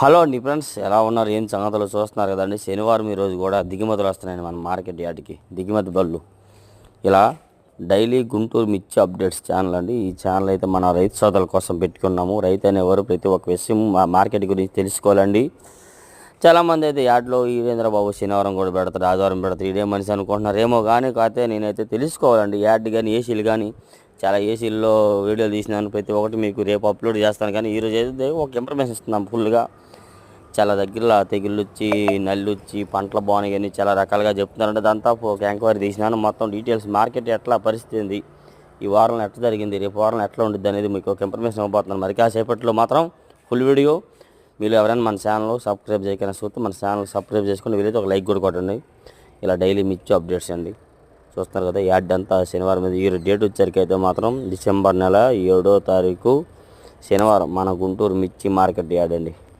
Hello అండి friends, ఎలా ఉన్నారు? ఏం సంగతులు చూస్తున్నారు కదండి. శనివారం ఈరోజు కూడా దిగుమతులు వస్తున్నాయండి మన మార్కెట్ యార్డ్కి. దిగుమతి బళ్ళు ఇలా డైలీ గుంటూరు మిర్చి అప్డేట్స్ ఛానల్ అండి. ఈ ఛానల్ అయితే మన రైతు సోదరుల కోసం పెట్టుకున్నాము. రైతు అనేవారు ప్రతి ఒక్క విషయం మార్కెట్ గురించి తెలుసుకోవాలండి. చాలామంది అయితే యార్డ్లో వీరేంద్రబాబు శనివారం కూడా పెడతారు, ఆదివారం పెడతారు, ఇదే మనిషి అనుకుంటున్నారేమో. కానీ కాకపోతే నేనైతే తెలుసుకోవాలండి. యార్డ్ కానీ ఏసీలు కానీ చాలా ఏసీల్లో వీడియోలు తీసినాను. ప్రతి ఒక్కటి మీకు రేపు అప్లోడ్ చేస్తాను. కానీ ఈరోజు అయితే ఒక ఇన్ఫర్మేషన్ ఇస్తున్నాం ఫుల్గా. చాలా దగ్గరలో తెగుళ్ళు వచ్చి, నల్లు వచ్చి, పంటలు బాగున్నాయి కానీ చాలా రకాలుగా చెప్తున్నారంటే దాంతో ఒక ఎంక్వైరీ తీసినాను. మొత్తం డీటెయిల్స్, మార్కెట్ ఎట్లా పరిస్థితి ఉంది, ఈ వారంలో ఎట్లా జరిగింది, రేపు వారంలో ఎట్లా ఉంటుంది అనేది మీకు ఒక ఇన్ఫర్మేషన్ ఇవ్వబోతున్నాను. మరి కాసేపట్లో మాత్రం ఫుల్ వీడియో. మీరు ఎవరైనా మన ఛానల్ సబ్స్క్రైబ్ చేయకుండా చూస్తే మన ఛానల్ సబ్స్క్రైబ్ చేసుకుని వీలైతే ఒక లైక్ కూడా కొట్టండి. ఇలా డైలీ మిర్చి అప్డేట్స్ అండి చూస్తున్నారు కదా. యాడ్ అంతా శనివారం మీద. ఈ డేట్ వచ్చరికి అయితే మాత్రం డిసెంబర్ నెల 7వ తారీఖు శనివారం మన గుంటూరు మిర్చి మార్కెట్ యార్డ్ అండి.